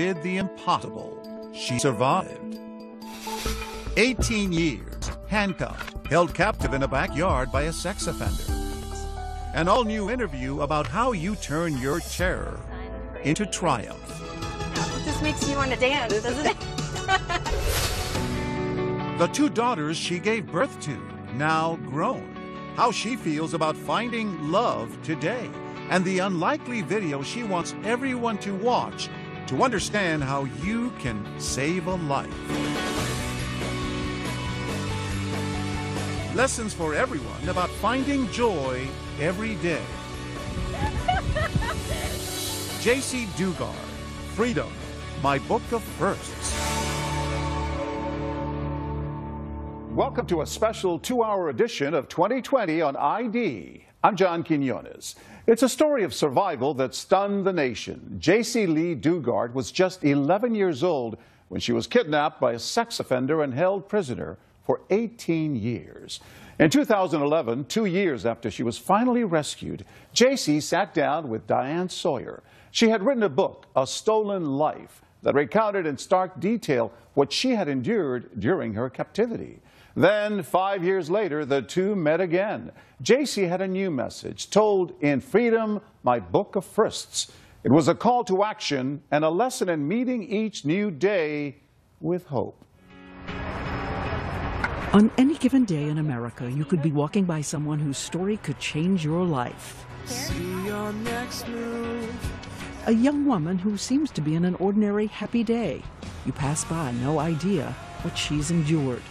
did the impossible. She survived. 18 years, handcuffed, held captive in a backyard by a sex offender. An all-new interview about how you turn your terror into triumph. This makes me want to dance, doesn't it? The 2 daughters she gave birth to, now grown. How she feels about finding love today. And the unlikely video she wants everyone to watch to understand how you can save a life. Lessons for everyone about finding joy every day. Jaycee Dugard, Freedom, My Book of Firsts. Welcome to a special 2-hour edition of 2020 on ID. I'm John Quinones. It's a story of survival that stunned the nation. Jaycee Lee Dugard was just 11 years old when she was kidnapped by a sex offender and held prisoner for 18 years. In 2011, 2 years after she was finally rescued, Jaycee sat down with Diane Sawyer. She had written a book, A Stolen Life, that recounted in stark detail what she had endured during her captivity. Then, 5 years later, the two met again. Jaycee had a new message, told in Freedom, My Book of Firsts. It was a call to action and a lesson in meeting each new day with hope. On any given day in America, you could be walking by someone whose story could change your life. See your next move. A young woman who seems to be in an ordinary, happy day. You pass by, no idea what she's endured.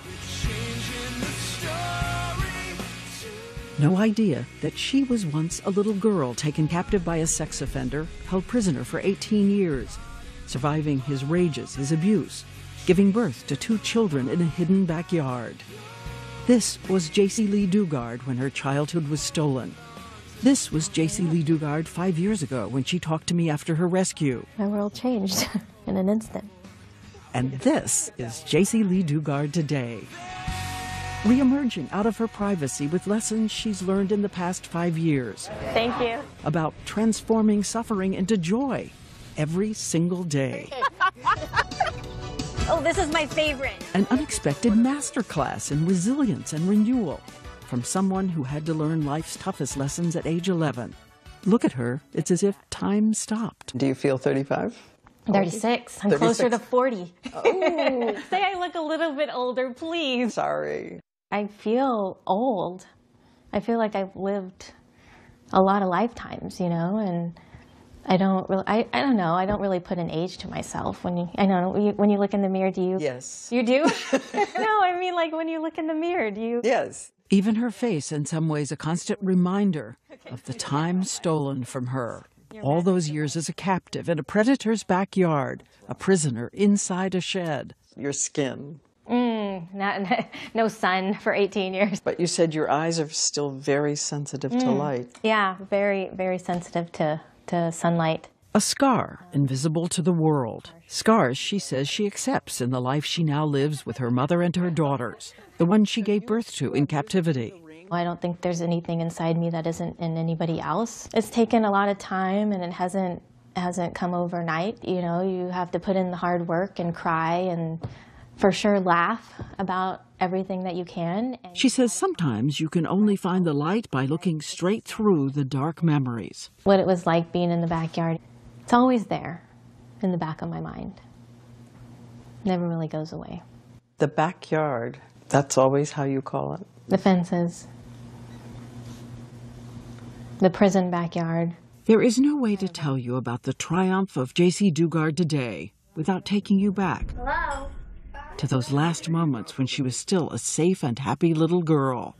No idea that she was once a little girl taken captive by a sex offender, held prisoner for 18 years, surviving his rages, his abuse, giving birth to 2 children in a hidden backyard. This was Jaycee Lee Dugard when her childhood was stolen. This was Jaycee Lee Dugard 5 years ago when she talked to me after her rescue. My world changed in an instant. And this is Jaycee Lee Dugard today. Re-emerging out of her privacy with lessons she's learned in the past 5 years. Thank you. About transforming suffering into joy every single day. Oh, this is my favorite. An unexpected masterclass in resilience and renewal from someone who had to learn life's toughest lessons at age 11. Look at her. It's as if time stopped. Do you feel 35? 36. I'm 36. closer to 40. Oh. Say I look a little bit older, please. Sorry. I feel old. I feel like I've lived a lot of lifetimes, you know, and I don't really, I don't know, I don't really put an age to myself. When you look in the mirror, do you? Yes. You do? No, I mean like when you look in the mirror, do you? Yes. Even her face, in some ways, a constant reminder of the time stolen from her. All those years as a captive in a predator's backyard, a prisoner inside a shed. Your skin. No sun for 18 years. But you said your eyes are still very sensitive to light. Yeah, very, very sensitive to sunlight. A scar, invisible to the world. Scars she says she accepts in the life she now lives with her mother and her daughters, the one she gave birth to in captivity. I don't think there's anything inside me that isn't in anybody else. It's taken a lot of time, and it hasn't come overnight. You know, you have to put in the hard work and cry and for sure laugh about everything that you can. She says sometimes you can only find the light by looking straight through the dark memories. What it was like being in the backyard, it's always there in the back of my mind. Never really goes away. The backyard, that's always how you call it. The fences. The prison backyard. There is no way to tell you about the triumph of Jaycee Dugard today without taking you back. Hello? To those last moments when she was still a safe and happy little girl.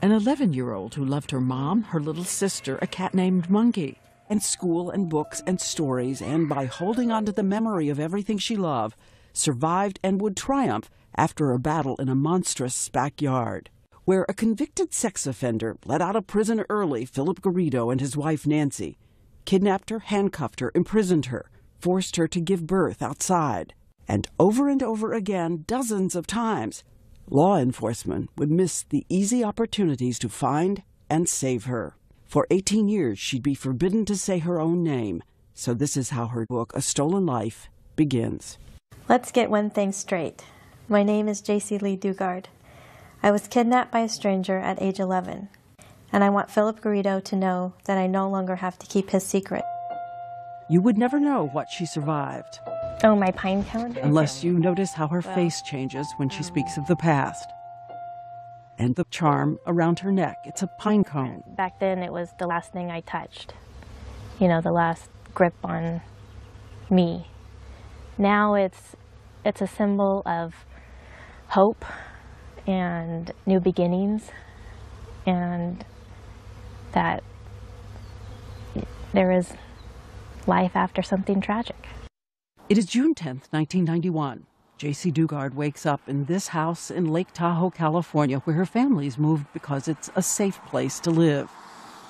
An 11-year-old who loved her mom, her little sister, a cat named Monkey, and school and books and stories, and by holding on to the memory of everything she loved, survived and would triumph after a battle in a monstrous backyard, where a convicted sex offender let out of prison early Philip Garrido and his wife Nancy, kidnapped her, handcuffed her, imprisoned her, forced her to give birth outside. And over again, dozens of times, law enforcement would miss the easy opportunities to find and save her. For 18 years, she'd be forbidden to say her own name. So this is how her book, A Stolen Life, begins. Let's get one thing straight. My name is Jaycee Lee Dugard. I was kidnapped by a stranger at age 11, and I want Philip Garrido to know that I no longer have to keep his secret. You would never know what she survived. Oh, my pine cone? Unless you notice how her face changes when she speaks of the past. And the charm around her neck, it's a pine cone. Back then, it was the last thing I touched. You know, the last grip on me. Now it's a symbol of hope and new beginnings, and that there is life after something tragic. It is June 10th, 1991. Jaycee Dugard wakes up in this house in Lake Tahoe, California, where her family's moved because it's a safe place to live.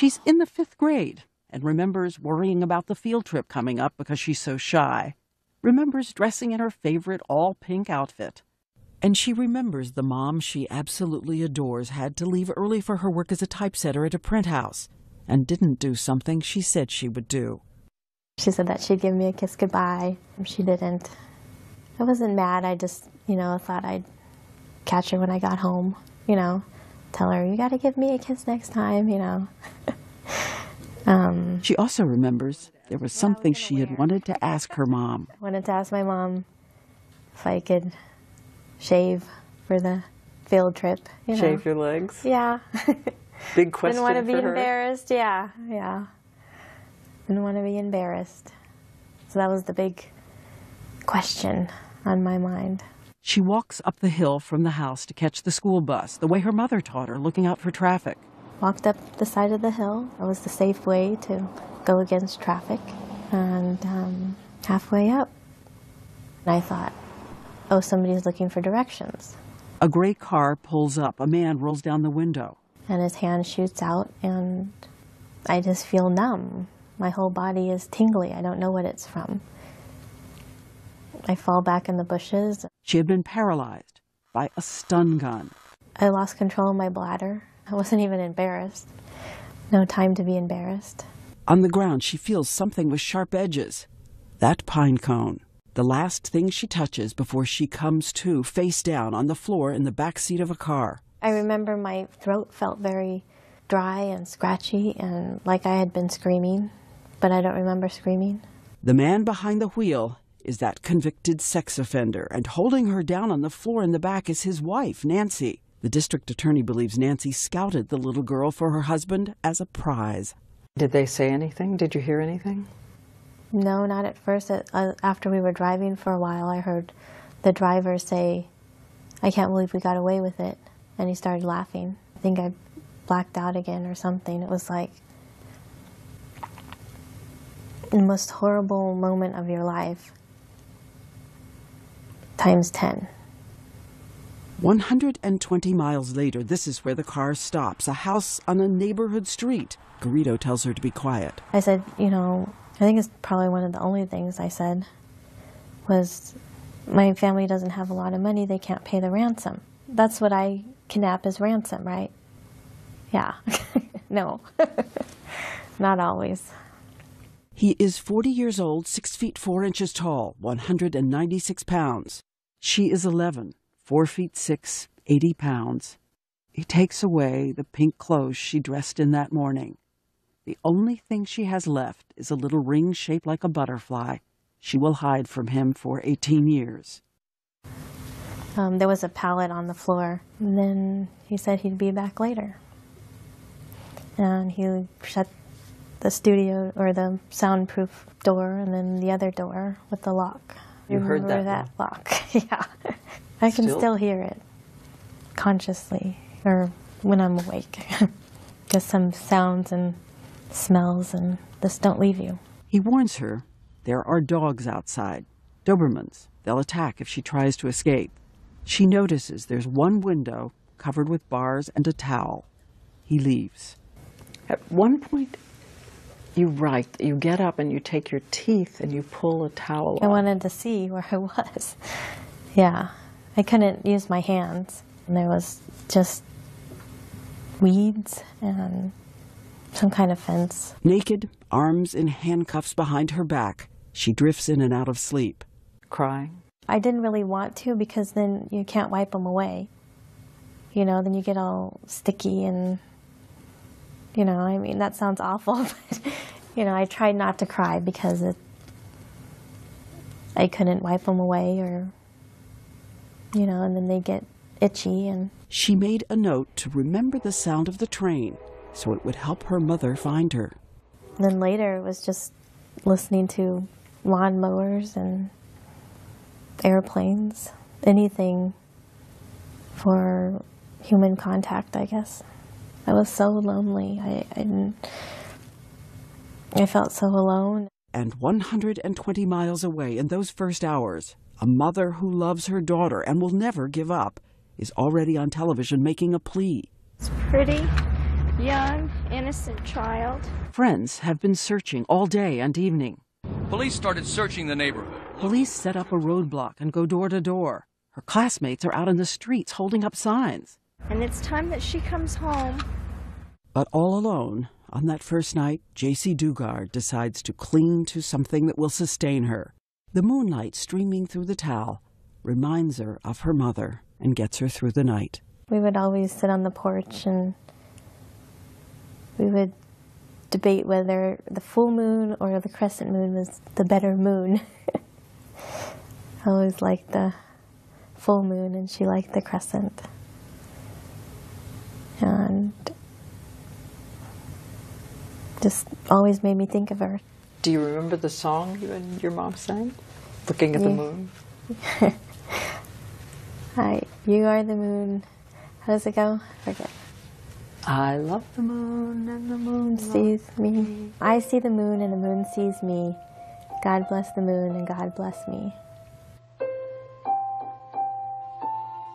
She's in the 5th grade and remembers worrying about the field trip coming up because she's so shy. Remembers dressing in her favorite all-pink outfit. And she remembers the mom she absolutely adores had to leave early for her work as a typesetter at a print house and didn't do something she said she would do. She said that she'd give me a kiss goodbye. She didn't. I wasn't mad. I just, thought I'd catch her when I got home, tell her, you got to give me a kiss next time, She also remembers there was something she had wanted to ask her mom. I wanted to ask my mom if I could shave for the field trip. Shave your legs? Yeah. Big question Didn't want to be for her. embarrassed. Yeah. Didn't want to be embarrassed. So that was the big question on my mind. She walks up the hill from the house to catch the school bus, the way her mother taught her, looking out for traffic. Walked up the side of the hill. That was the safe way to go against traffic. And halfway up, I thought, oh, somebody's looking for directions. A gray car pulls up. A man rolls down the window. And his hand shoots out, and I just feel numb. My whole body is tingly. I don't know what it's from. I fall back in the bushes. She had been paralyzed by a stun gun. I lost control of my bladder. I wasn't even embarrassed. No time to be embarrassed. On the ground, she feels something with sharp edges. That pine cone. The last thing she touches before she comes to, face down on the floor in the back seat of a car. I remember my throat felt very dry and scratchy and like I had been screaming, but I don't remember screaming. The man behind the wheel is that convicted sex offender, and holding her down on the floor in the back is his wife, Nancy. The district attorney believes Nancy scouted the little girl for her husband as a prize. Did they say anything? Did you hear anything? No, not at first. After we were driving for a while, I heard the driver say, I can't believe we got away with it. And he started laughing. I think I blacked out again or something. It was like the most horrible moment of your life times 10. 120 miles later, this is where the car stops, a house on a neighborhood street. Garrido tells her to be quiet. I said, I think it's probably one of the only things I said was, my family doesn't have a lot of money, they can't pay the ransom. That's what I kidnap as ransom, right? Yeah. No. Not always. He is 40 years old, 6 feet 4 inches tall, 196 pounds. She is 11, 4 feet 6, 80 pounds. He takes away the pink clothes she dressed in that morning. The only thing she has left is a little ring shaped like a butterfly. She will hide from him for 18 years. There was a pallet on the floor, and then he said he'd be back later. And he shut the studio or the soundproof door, and then the other door with the lock. You heard Remember that lock? Yeah. I can still hear it consciously, or when I'm awake. Just some sounds and smells and just don't leave you. He warns her there are dogs outside, Dobermans. They'll attack if she tries to escape. She notices there's one window covered with bars and a towel. He leaves. At one point, you get up and you take your teeth and you pull a towel off. I wanted to see where I was. Yeah. I couldn't use my hands. And there was just weeds and some kind of fence. Naked, arms in handcuffs behind her back, she drifts in and out of sleep. crying? I didn't really want to because then you can't wipe them away. You know, then you get all sticky and, you know, I mean, that sounds awful, but, you know, I tried not to cry because I couldn't wipe them away or, you know, and then they get itchy. And She made a note to remember the sound of the train so it would help her mother find her. then later it was just listening to lawnmowers and airplanes, anything for human contact, I guess. I was so lonely. I felt so alone. And 120 miles away in those first hours, a mother who loves her daughter and will never give up is already on television making a plea. It's pretty, young, innocent child. Friends have been searching all day and evening. Police started searching the neighborhood. Police set up a roadblock and go door to door. Her classmates are out in the streets holding up signs. And it's time that she comes home. But all alone, on that first night, Jaycee Dugard decides to cling to something that will sustain her. The moonlight streaming through the towel reminds her of her mother and gets her through the night. We would always sit on the porch and we would debate whether the full moon or the crescent moon was the better moon. I always liked the full moon and she liked the crescent. And just always made me think of her. Do you remember the song you and your mom sang? Looking at the moon? Hi, you are the moon. How does it go? I forget. I love the moon and the moon Sees me. I see the moon and the moon sees me. God bless the moon and God bless me.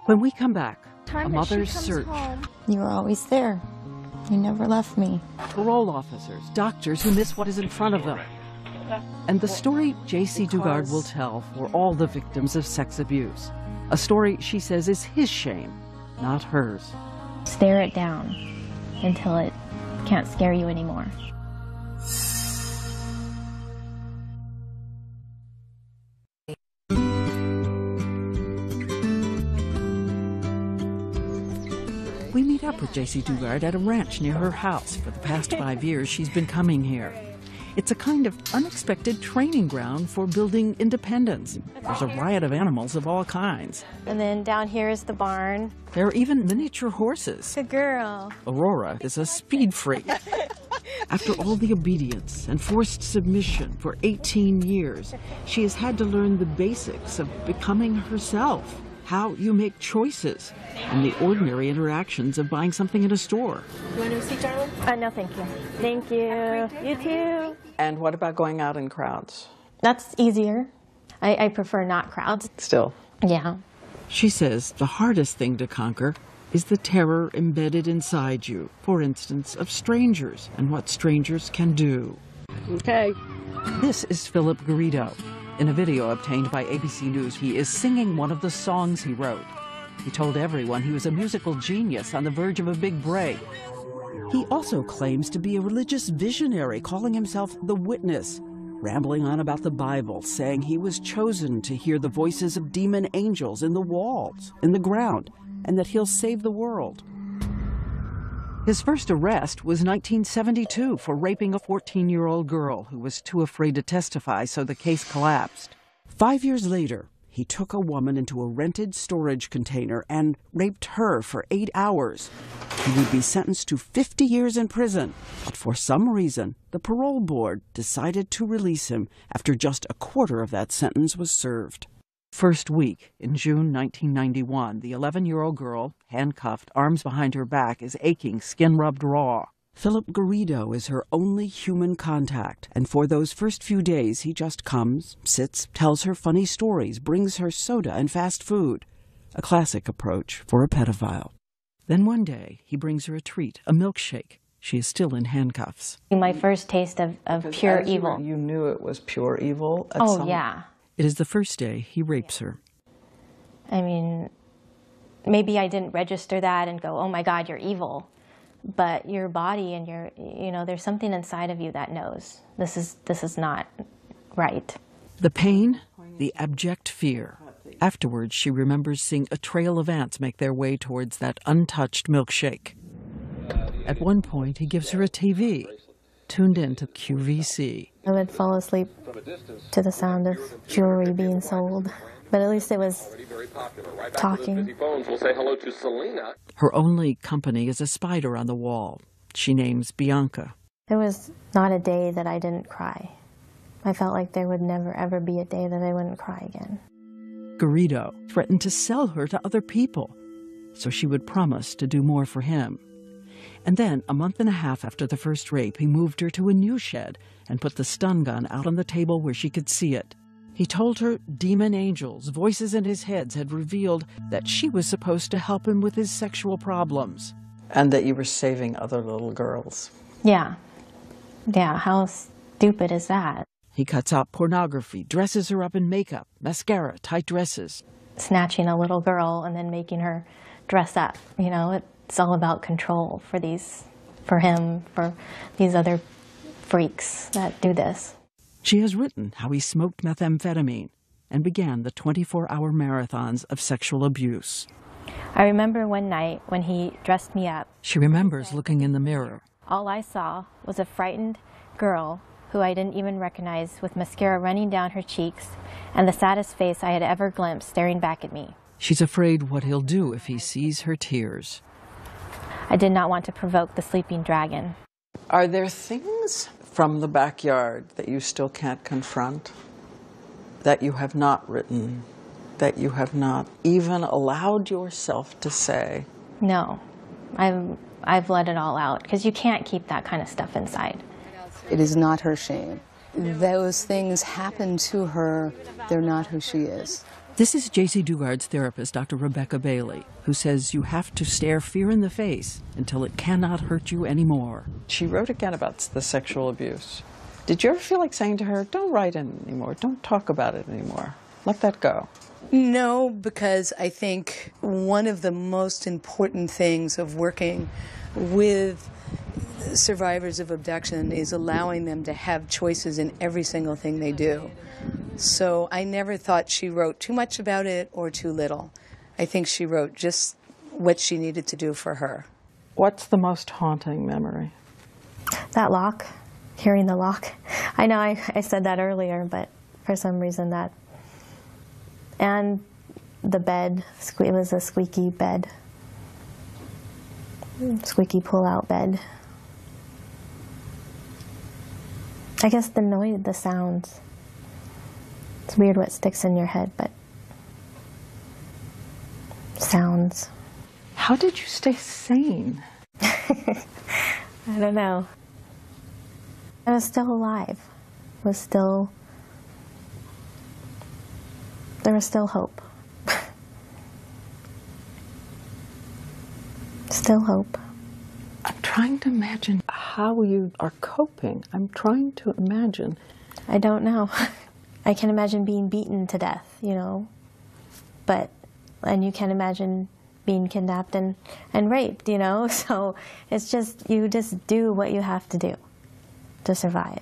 When we come back, a Time that mother's she comes search. home. You were always there. You never left me. Parole officers, doctors who miss what is in front of them. And the story Jaycee Dugard will tell for all the victims of sex abuse. A story she says is his shame, not hers. Stare it down until it can't scare you anymore. We meet up with Jaycee Dugard at a ranch near her house. For the past 5 years, she's been coming here. It's a kind of unexpected training ground for building independence. There's a riot of animals of all kinds. And then down here is the barn. There are even miniature horses. Good girl. Aurora is a speed freak. After all the obedience and forced submission for 18 years, she has had to learn the basics of becoming herself, how you make choices, and the ordinary interactions of buying something in a store. You want to see Darwin? No, thank you. Thank you. You too. And what about going out in crowds? That's easier. I prefer not crowds. Still. Yeah. She says the hardest thing to conquer is the terror embedded inside you, for instance, of strangers and what strangers can do. Okay. This is Philip Garrido. In a video obtained by ABC News, he is singing one of the songs he wrote. He told everyone he was a musical genius on the verge of a big break. He also claims to be a religious visionary, calling himself the Witness, rambling on about the Bible, saying he was chosen to hear the voices of demon angels in the walls, in the ground, and that he'll save the world. His first arrest was 1972 for raping a 14-year-old girl who was too afraid to testify, so the case collapsed. 5 years later, he took a woman into a rented storage container and raped her for 8 hours. He would be sentenced to 50 years in prison, but for some reason, the parole board decided to release him after just a quarter of that sentence was served. First week, in June 1991, the 11-year-old girl, handcuffed, arms behind her back, is aching, skin rubbed raw. Philip Garrido is her only human contact, and for those first few days he just comes, sits, tells her funny stories, brings her soda and fast food. A classic approach for a pedophile. Then one day, he brings her a treat, a milkshake. She is still in handcuffs. My first taste of pure evil. You knew it was pure evil? Yeah. It is the first day he rapes her. I mean, maybe I didn't register that and go, oh my God, you're evil. But your body and there's something inside of you that knows this is not right. The pain the abject fear. Afterwards, she remembers seeing a trail of ants make their way towards that untouched milkshake. At one point, he gives her a TV, tuned in to QVC. I would fall asleep to the sound of jewelry being sold, but at least it was talking. Her only company is a spider on the wall. She names Bianca. There was not a day that I didn't cry. I felt like there would never, ever be a day that I wouldn't cry again. Garrido threatened to sell her to other people, so she would promise to do more for him. And then, a month and a half after the first rape, he moved her to a new shed and put the stun gun out on the table where she could see it. He told her demon angels, voices in his head, had revealed that she was supposed to help him with his sexual problems. And that you were saving other little girls. Yeah. Yeah, how stupid is that? He cuts out pornography, dresses her up in makeup, mascara, tight dresses. Snatching a little girl and then making her dress up. You know, it's all about control for him, for these other freaks that do this. She has written how he smoked methamphetamine and began the 24-hour marathons of sexual abuse. I remember one night when he dressed me up. She remembers looking in the mirror. All I saw was a frightened girl who I didn't even recognize, with mascara running down her cheeks and the saddest face I had ever glimpsed staring back at me. She's afraid what he'll do if he sees her tears. I did not want to provoke the sleeping dragon. Are there things from the backyard that you still can't confront, that you have not written, that you have not even allowed yourself to say? No, I've let it all out, because you can't keep that kind of stuff inside. It is not her shame. Those things happen to her. They're not who she is. This is Jaycee Dugard's therapist, Dr. Rebecca Bailey, who says you have to stare fear in the face until it cannot hurt you anymore. She wrote again about the sexual abuse. Did you ever feel like saying to her, don't write it anymore, don't talk about it anymore, let that go? No, because I think one of the most important things of working with survivors of abduction is allowing them to have choices in every single thing they do. So I never thought she wrote too much about it or too little. I think she wrote just what she needed to do for her. What's the most haunting memory? That lock, hearing the lock. I know I said that earlier, but for some reason that. And the bed, it was a squeaky bed. Squeaky pull-out bed. I guess the noise, the sounds. It's weird what sticks in your head, but sounds. How did you stay sane? I don't know. I was still alive. There was still hope. Still hope. I'm trying to imagine how you are coping. I'm trying to imagine. I don't know. I can imagine being beaten to death, you know, and you can imagine being kidnapped and raped, you know, so it's just, you just do what you have to do to survive.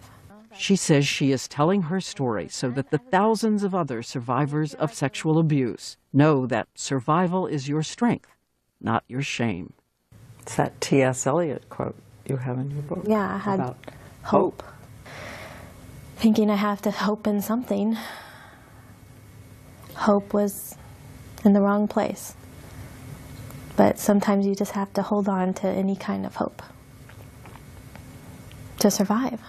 She says she is telling her story so that the thousands of other survivors of sexual abuse know that survival is your strength, not your shame. It's that T.S. Eliot quote you have in your book. Yeah, I had about hope. Thinking I have to hope in something. Hope was in the wrong place. But sometimes you just have to hold on to any kind of hope to survive.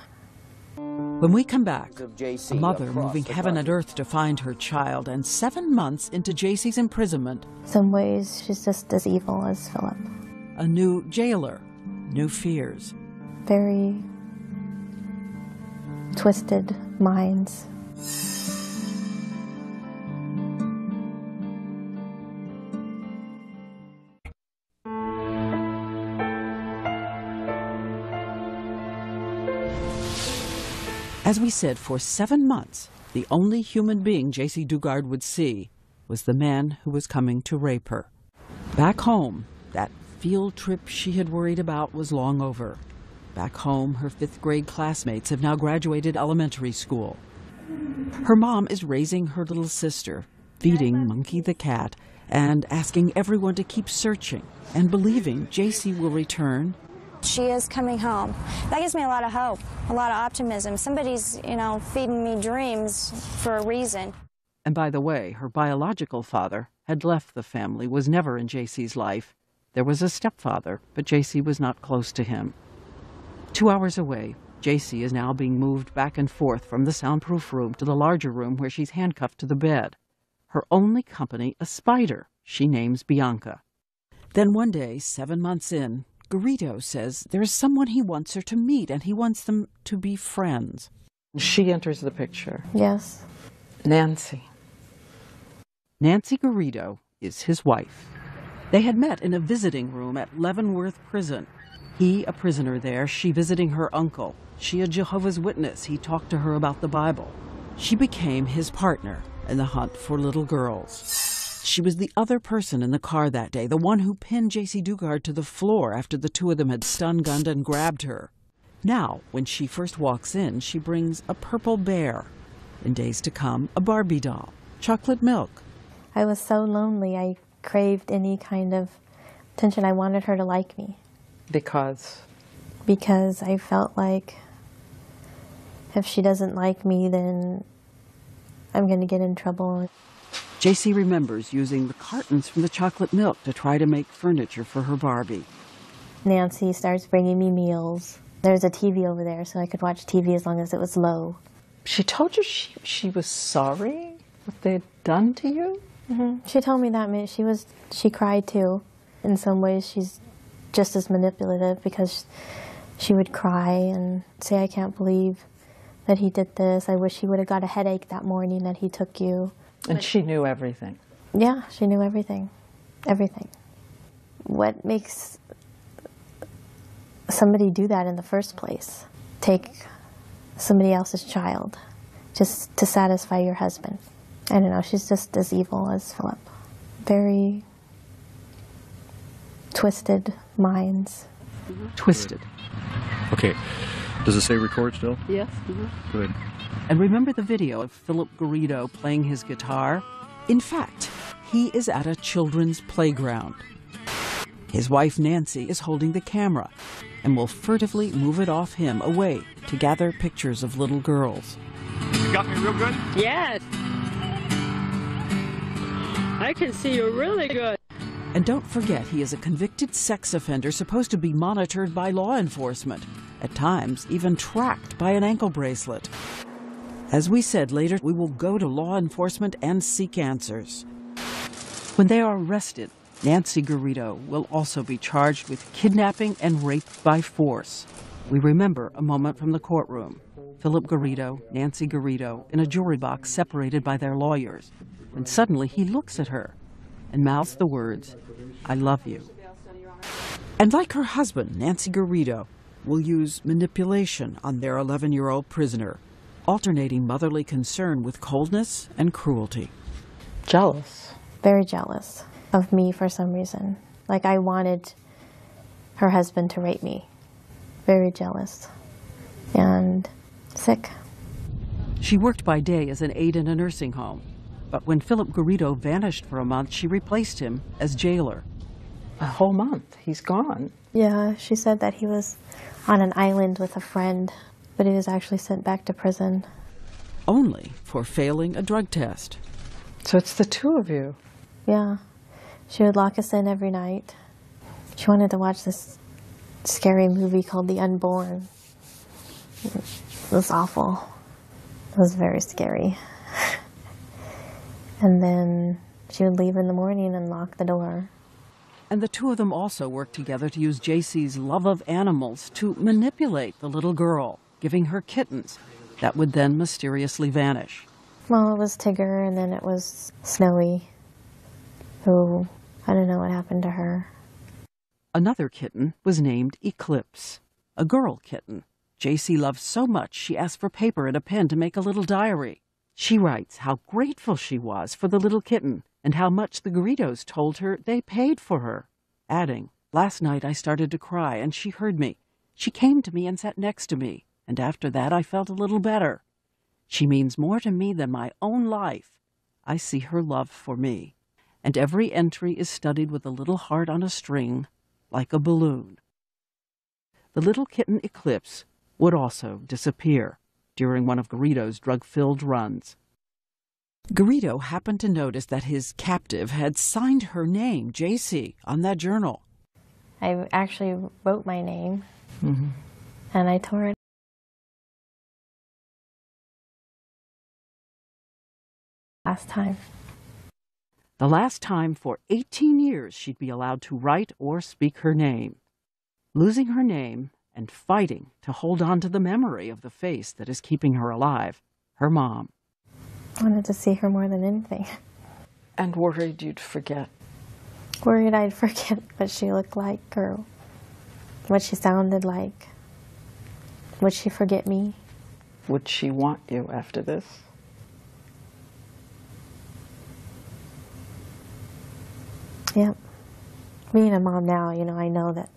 When we come back, a mother moving heaven and earth to find her child, and 7 months into Jaycee's imprisonment. Some ways she's just as evil as Philip. A new jailer, new fears. Very twisted minds. As we said, for 7 months, the only human being Jaycee Dugard would see was the man who was coming to rape her. Back home, that field trip she had worried about was long over. Back home, her 5th grade classmates have now graduated elementary school. Her mom is raising her little sister, feeding Monkey the cat, and asking everyone to keep searching and believing Jaycee will return. She is coming home. That gives me a lot of hope, a lot of optimism. Somebody's, feeding me dreams for a reason. And by the way, her biological father had left the family, was never in Jaycee's life. There was a stepfather, but Jaycee was not close to him. 2 hours away, Jaycee is now being moved back and forth from the soundproof room to the larger room where she's handcuffed to the bed. Her only company, a spider, she names Bianca. Then one day, 7 months in, Garrido says there is someone he wants her to meet, and he wants them to be friends. She enters the picture. Yes. Nancy. Nancy Garrido is his wife. They had met in a visiting room at Leavenworth Prison. He, a prisoner there, she visiting her uncle. She, a Jehovah's Witness. He talked to her about the Bible. She became his partner in the hunt for little girls. She was the other person in the car that day, the one who pinned Jaycee Dugard to the floor after the two of them had stun-gunned and grabbed her. Now, when she first walks in, she brings a purple bear. In days to come, a Barbie doll, chocolate milk. I was so lonely. I craved any kind of attention. I wanted her to like me. Because I felt like if she doesn't like me, then I'm going to get in trouble. Jaycee remembers using the cartons from the chocolate milk to try to make furniture for her Barbie. Nancy starts bringing me meals. There's a TV over there, so I could watch TV as long as it was low. she told you she was sorry what they had done to you? Mm-hmm. She told me that. She cried too. In some ways, she's just as manipulative because she would cry and say, I can't believe that he did this. I wish he would have got a headache that morning that he took you. And she knew everything. Yeah, she knew everything. Everything. What makes somebody do that in the first place? Take somebody else's child just to satisfy your husband. I don't know, she's just as evil as Philip. Very twisted minds. Twisted. Okay. Does it say record still? Yes. Good. And remember the video of Philip Garrido playing his guitar? In fact, he is at a children's playground. His wife Nancy is holding the camera and will furtively move it off him away to gather pictures of little girls. You got me real good? Yes. I can see you really good. And don't forget, he is a convicted sex offender supposed to be monitored by law enforcement, at times even tracked by an ankle bracelet. As we said later, we will go to law enforcement and seek answers. When they are arrested, Nancy Garrido will also be charged with kidnapping and rape by force. We remember a moment from the courtroom. Philip Garrido, Nancy Garrido, in a jury box separated by their lawyers. When suddenly he looks at her and mouths the words, I love you. And like her husband, Nancy Garrido will use manipulation on their 11-year-old prisoner, alternating motherly concern with coldness and cruelty. Jealous. Very jealous of me for some reason. Like I wanted her husband to rape me. Very jealous and sick. She worked by day as an aide in a nursing home, but when Philip Garrido vanished for a month, she replaced him as jailer. A whole month. He's gone. Yeah, she said that he was on an island with a friend, but he was actually sent back to prison. Only for failing a drug test. So it's the two of you. Yeah. She would lock us in every night. She wanted to watch this scary movie called The Unborn. It was awful. It was very scary. And then she would leave in the morning and lock the door. And the two of them also worked together to use Jaycee's love of animals to manipulate the little girl, giving her kittens that would then mysteriously vanish. Well, it was Tigger, and then it was Snowy, who, I don't know what happened to her. Another kitten was named Eclipse, a girl kitten. Jaycee loved so much she asked for paper and a pen to make a little diary. She writes how grateful she was for the little kitten and how much the Garridos told her they paid for her, adding, last night I started to cry and she heard me. She came to me and sat next to me, and after that I felt a little better. She means more to me than my own life. I see her love for me. And every entry is studied with a little heart on a string, like a balloon. The little kitten Eclipse would also disappear during one of Garrido's drug-filled runs. Garrido happened to notice that his captive had signed her name, Jaycee, on that journal. I actually wrote my name, Mm-hmm. and I tore it. Last time. The last time for 18 years she'd be allowed to write or speak her name. Losing her name and fighting to hold on to the memory of the face that is keeping her alive, her mom. I wanted to see her more than anything. And worried you'd forget. Worried I'd forget what she looked like or what she sounded like. Would she forget me? Would she want you after this? Yep. Being a mom now, you know, I know that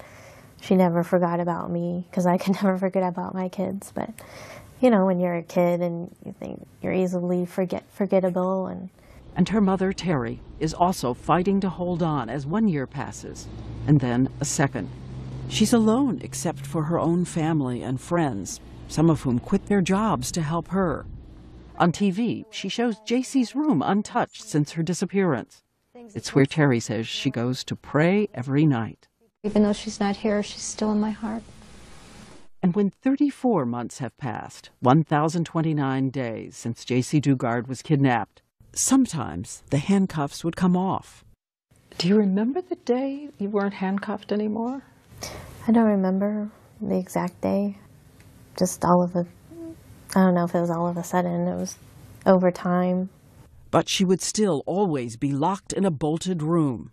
she never forgot about me because I can never forget about my kids. But, you know, when you're a kid and you think you're easily forgettable. And her mother, Terry, is also fighting to hold on as 1 year passes, and then a second. She's alone except for her own family and friends, some of whom quit their jobs to help her. On TV, she shows Jaycee's room untouched since her disappearance. It's where Terry says she goes to pray every night. Even though she's not here, she's still in my heart. And when 34 months have passed, 1,029 days since Jaycee Dugard was kidnapped, sometimes the handcuffs would come off. Do you remember the day you weren't handcuffed anymore? I don't remember the exact day. Just all of it. I don't know if it was all of a sudden. It was over time. But she would still always be locked in a bolted room.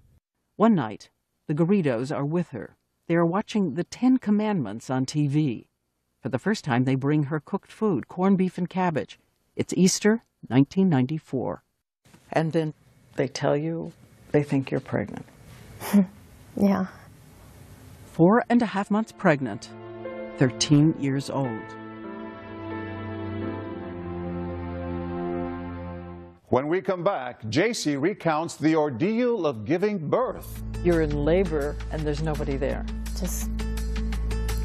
One night, the Garridos are with her. They are watching the 10 Commandments on TV. For the first time, they bring her cooked food, corned beef and cabbage. It's Easter, 1994. And then they tell you they think you're pregnant. Yeah. 4.5 months pregnant, 13 years old. When we come back, Jaycee recounts the ordeal of giving birth. You're in labor and there's nobody there. Just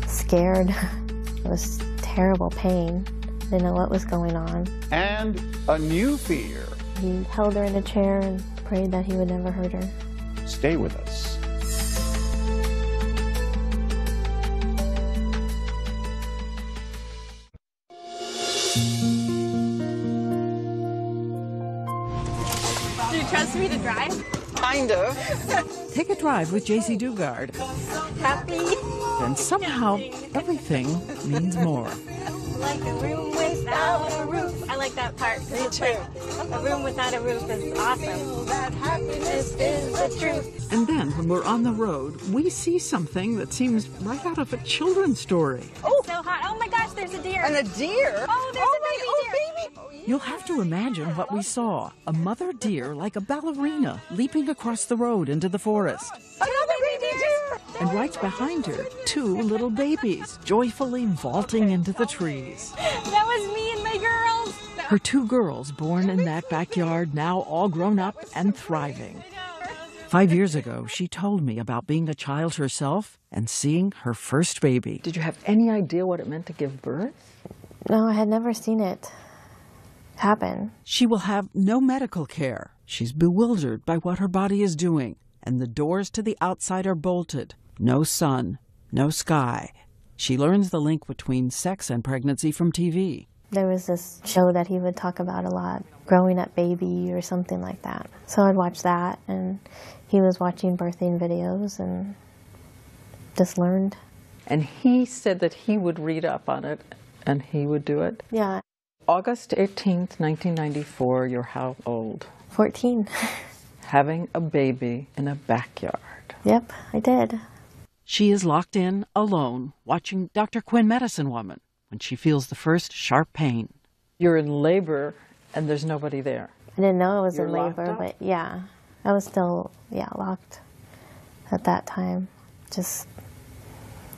scared. It was terrible pain. Didn't know what was going on. And a new fear. He held her in a chair and prayed that he would never hurt her. Stay with us. Do you trust me to drive? Kind of. Take a drive with Jaycee Dugard. Happy. And somehow, everything means more. Like a room without a roof. I like that part. It's like a room without a roof is awesome. That happiness is the truth. And then, when we're on the road, we see something that seems right out of a children's story. Oh, so hot. Oh my gosh, there's a deer. And a deer? Oh, there's a baby deer. You'll have to imagine what we saw. A mother deer like a ballerina leaping across the road into the forest. Another baby deer. And right behind her, 2 little babies joyfully vaulting into the trees. That was me and my girls. Her 2 girls born in that backyard, now all grown up and thriving. 5 years ago, she told me about being a child herself and seeing her first baby. Did you have any idea what it meant to give birth? No, I had never seen it happen. She will have no medical care. She's bewildered by what her body is doing, and the doors to the outside are bolted. No sun, no sky. She learns the link between sex and pregnancy from TV. There was this show that he would talk about a lot, Growing Up Baby or something like that. So I'd watch that, and he was watching birthing videos and just learned. And he said that he would read up on it and he would do it? Yeah. August 18th, 1994, you're how old? 14. Having a baby in a backyard. Yep, I did. She is locked in, alone, watching Dr. Quinn Medicine Woman when she feels the first sharp pain. You're in labor and there's nobody there. I didn't know I was You're in labor, but yeah, I was still, locked at that time. Just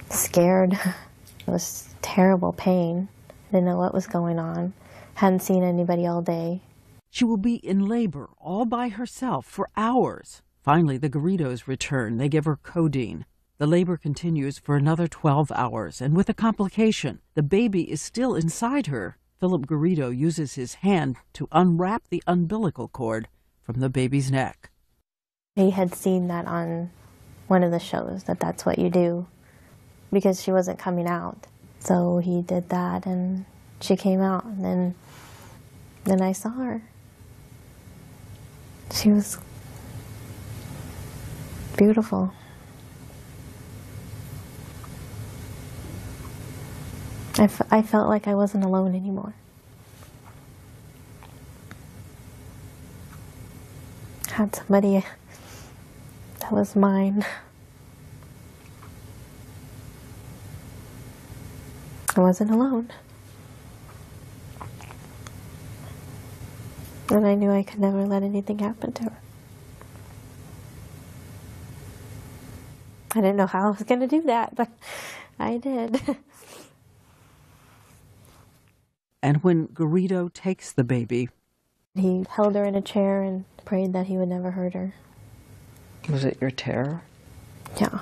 scared. It was terrible pain. I didn't know what was going on. Hadn't seen anybody all day. She will be in labor all by herself for hours. Finally, the Garridos return. They give her codeine. The labor continues for another 12 hours, and with a complication, the baby is still inside her. Philip Garrido uses his hand to unwrap the umbilical cord from the baby's neck. He had seen that on one of the shows, that's what you do, because she wasn't coming out. So he did that, and she came out, and then I saw her. She was beautiful. I felt like I wasn't alone anymore. I had somebody that was mine. I wasn't alone. And I knew I could never let anything happen to her. I didn't know how I was going to do that, but I did. And when Garrido takes the baby, he held her in a chair and prayed that he would never hurt her. Was it your terror? Yeah.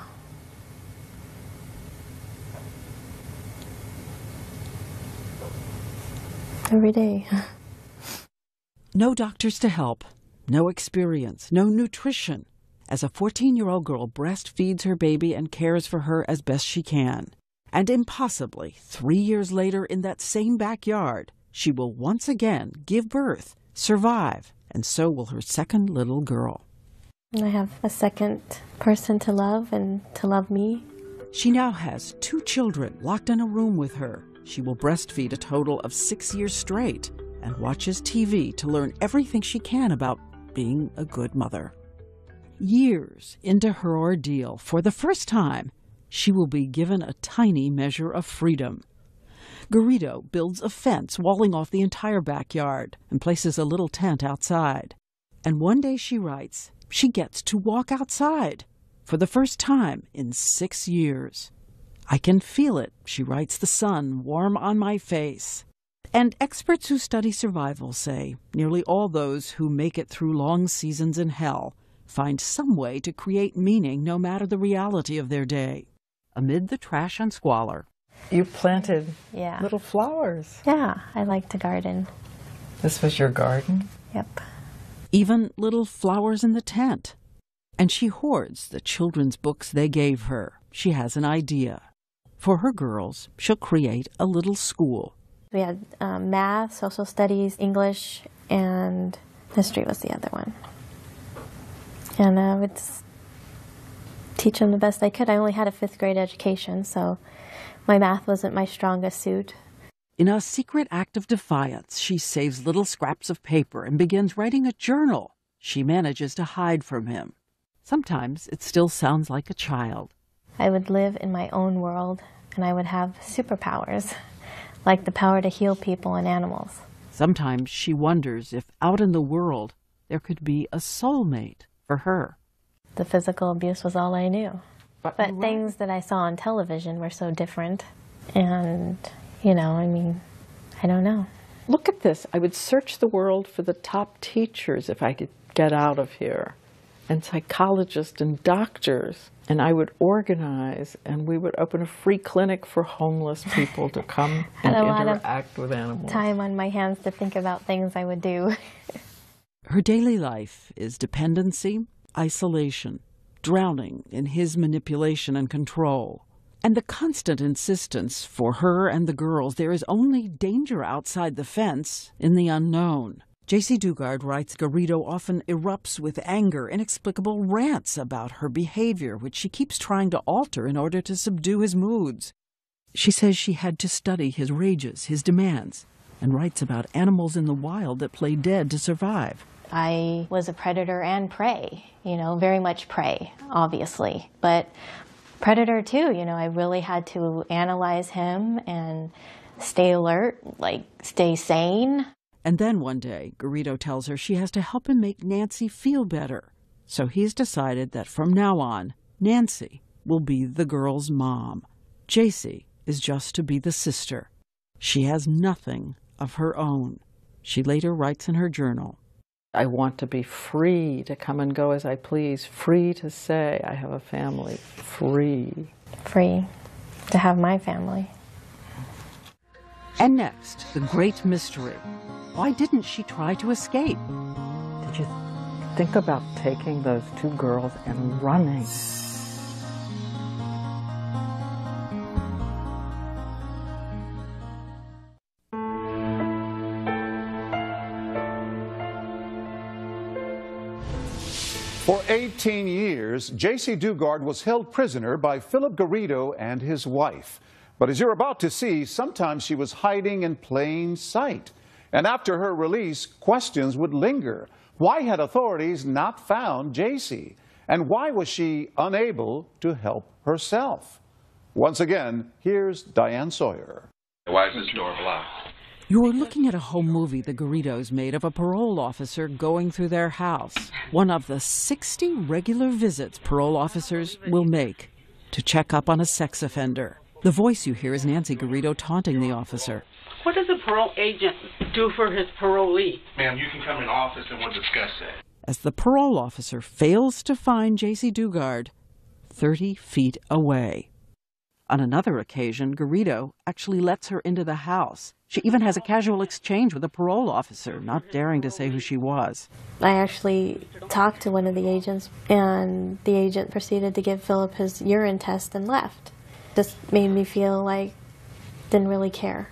Every day. no doctors to help, no experience, no nutrition. As a 14-year-old girl breastfeeds her baby and cares for her as best she can. And impossibly, 3 years later in that same backyard, she will once again give birth, survive, and so will her second little girl. And I have a second person to love and to love me. She now has 2 children locked in a room with her. She will breastfeed a total of 6 years straight and watches TV to learn everything she can about being a good mother. Years into her ordeal, for the first time, she will be given a tiny measure of freedom. Garrido builds a fence walling off the entire backyard and places a little tent outside. And one day, she writes, she gets to walk outside for the first time in 6 years. I can feel it, she writes, the sun warm on my face. And experts who study survival say nearly all those who make it through long seasons in hell find some way to create meaning no matter the reality of their day. Amid the trash and squalor, you planted little flowers. Yeah, I like to garden. This was your garden? Yep. Even little flowers in the tent. And she hoards the children's books they gave her. She has an idea. For her girls, she'll create a little school. We had math, social studies, English, and history was the other one. And I would teach them the best I could. I only had a 5th grade education, so my math wasn't my strongest suit. In a secret act of defiance, she saves little scraps of paper and begins writing a journal she manages to hide from him. Sometimes it still sounds like a child. I would live in my own world, and I would have superpowers, like the power to heal people and animals. Sometimes she wonders if out in the world there could be a soulmate for her. The physical abuse was all I knew. But things that I saw on television were so different. And, I don't know. Look at this. I would search the world for the top teachers if I could get out of here, and psychologists and doctors. And I would organize, and we would open a free clinic for homeless people to come and interact with animals. Time on my hands to think about things I would do. Her daily life is dependency, isolation, drowning in his manipulation and control. And the constant insistence for her and the girls there is only danger outside the fence in the unknown. Jaycee Dugard writes Garrido often erupts with anger, inexplicable rants about her behavior, which she keeps trying to alter in order to subdue his moods. She says she had to study his rages, his demands, and writes about animals in the wild that play dead to survive. I was a predator and prey, very much prey, obviously. But predator too, I really had to analyze him and stay alert, stay sane. And then one day, Garrido tells her she has to help him make Nancy feel better. So he's decided that from now on, Nancy will be the girl's mom. Jaycee is just to be the sister. She has nothing of her own. She later writes in her journal, I want to be free to come and go as I please, free to say I have a family, free. Free to have my family. And next, the great mystery. Why didn't she try to escape? Did you think about taking those two girls and running? For 18 years, Jaycee Dugard was held prisoner by Philip Garrido and his wife. But as you're about to see, sometimes she was hiding in plain sight. And after her release, questions would linger. Why had authorities not found Jaycee? And why was she unable to help herself? Once again, here's Diane Sawyer. Why is this door blocked? You're looking at a home movie the Garridos made of a parole officer going through their house. One of the 60 regular visits parole officers will make to check up on a sex offender. The voice you hear is Nancy Garrido taunting the officer. What does a parole agent do for his parolee? Ma'am, you can come in the office and we'll discuss that. As the parole officer fails to find Jaycee Dugard 30 feet away. On another occasion, Garrido actually lets her into the house. She even has a casual exchange with a parole officer, not daring to say who she was. I actually talked to one of the agents, and the agent proceeded to give Philip his urine test and left. This made me feel like didn't really care.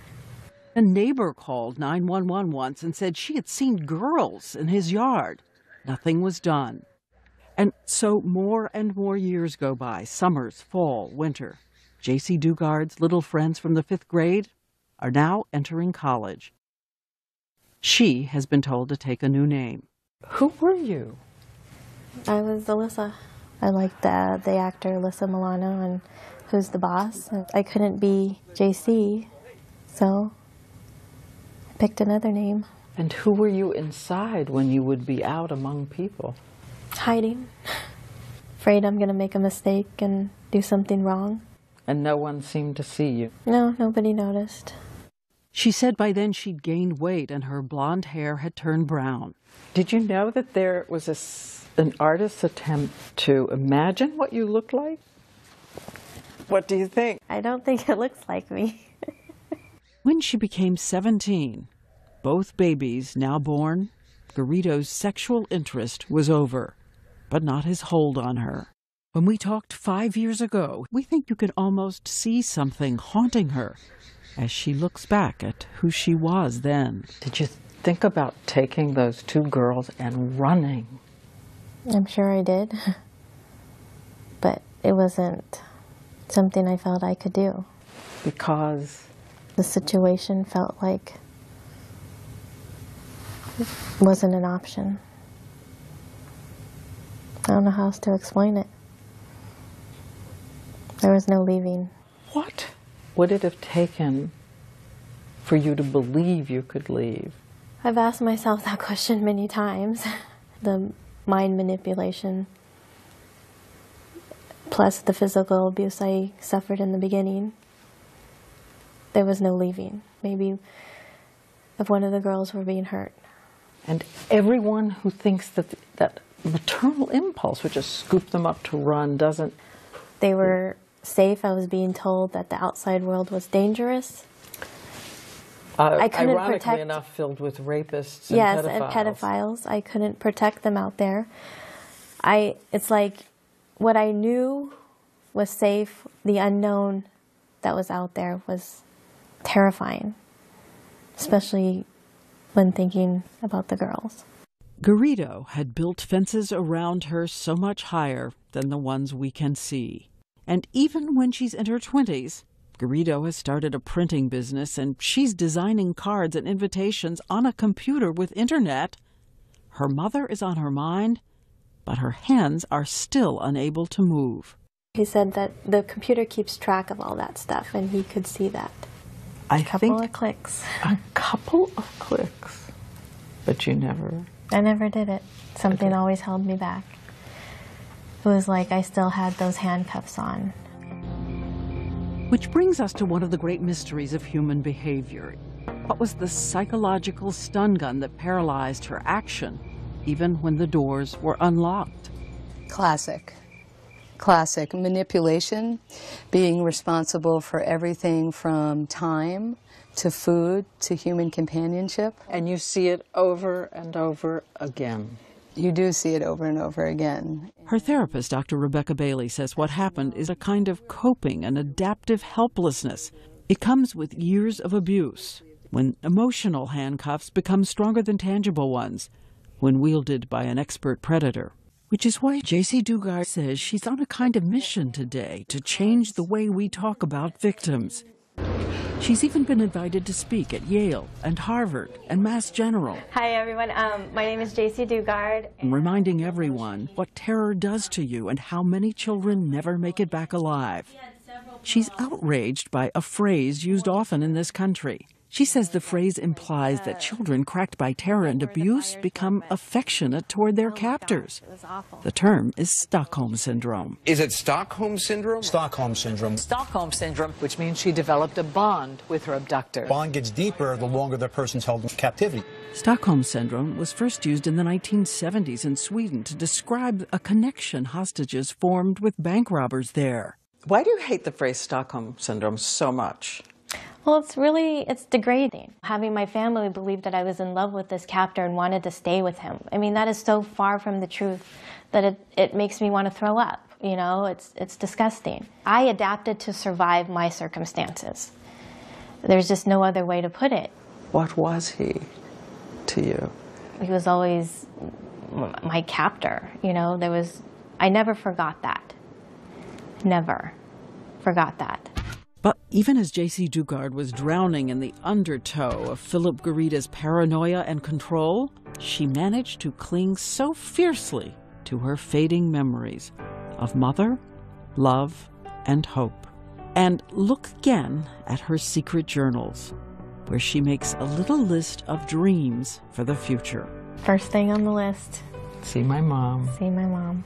A neighbor called 911 once and said she had seen girls in his yard. Nothing was done. And so more and more years go by, summers, fall, winter. Jaycee Dugard's little friends from the 5th grade are now entering college. She has been told to take a new name. Who were you? I was Alyssa. I liked the actor Alyssa Milano and Who's the Boss. I couldn't be Jaycee, so I picked another name. And who were you inside when you would be out among people? Hiding. Afraid I'm going to make a mistake and do something wrong. And no one seemed to see you? No, nobody noticed. She said by then she'd gained weight and her blonde hair had turned brown. Did you know that there was an artist's attempt to imagine what you looked like? What do you think? I don't think it looks like me. When she became 17, both babies now born, Garrido's sexual interest was over, but not his hold on her. When we talked 5 years ago, we think you can almost see something haunting her as she looks back at who she was then. Did you think about taking those two girls and running? I'm sure I did, but it wasn't something I felt I could do. Because? The situation felt like it wasn't an option. I don't know how else to explain it. There was no leaving. What would it have taken for you to believe you could leave? I've asked myself that question many times. The mind manipulation, plus the physical abuse I suffered in the beginning. There was no leaving. Maybe if one of the girls were being hurt. And everyone who thinks that maternal impulse would just scoop them up to run doesn't... They were safe. I was being told that the outside world was dangerous. I couldn't ironically enough, filled with rapists and yes, pedophiles. and pedophiles. I couldn't protect them out there. It's like what I knew was safe, the unknown that was out there was terrifying, especially when thinking about the girls. Garrido had built fences around her so much higher than the ones we can see. And even when she's in her 20s, Garrido has started a printing business and she's designing cards and invitations on a computer with internet. Her mother is on her mind, but her hands are still unable to move. He said that the computer keeps track of all that stuff and he could see that. A couple of clicks. A couple of clicks. But you never... I never did it. Something always held me back. It was like I still had those handcuffs on. Which brings us to one of the great mysteries of human behavior. What was the psychological stun gun that paralyzed her action, even when the doors were unlocked? Classic. Classic. Manipulation, being responsible for everything from time to food to human companionship. And you see it over and over again. You do see it over and over again. Her therapist, Dr. Rebecca Bailey, says what happened is a kind of coping and adaptive helplessness. It comes with years of abuse, when emotional handcuffs become stronger than tangible ones, when wielded by an expert predator. Which is why Jaycee Dugard says she's on a kind of mission today to change the way we talk about victims. She's even been invited to speak at Yale and Harvard and Mass General. Hi, everyone. My name is Jaycee Dugard. Reminding everyone what terror does to you and how many children never make it back alive. She's outraged by a phrase used often in this country. She says the phrase implies that children cracked by terror and abuse become affectionate toward their captors. The term is Stockholm Syndrome. Is it Stockholm Syndrome? Stockholm Syndrome. Stockholm Syndrome, which means she developed a bond with her abductor. Bond gets deeper the longer the person's held in captivity. Stockholm Syndrome was first used in the 1970s in Sweden to describe a connection hostages formed with bank robbers there. Why do you hate the phrase Stockholm Syndrome so much? Well, it's degrading. Having my family believe that I was in love with this captor and wanted to stay with him. I mean, that is so far from the truth that it makes me want to throw up. You know, it's disgusting. I adapted to survive my circumstances. There's just no other way to put it. What was he to you? He was always my captor, you know. I never forgot that. Never forgot that. But even as Jaycee Dugard was drowning in the undertow of Philip Garrida's paranoia and control, she managed to cling so fiercely to her fading memories of mother, love, and hope. And look again at her secret journals, where she makes a little list of dreams for the future. First thing on the list. See my mom. See my mom.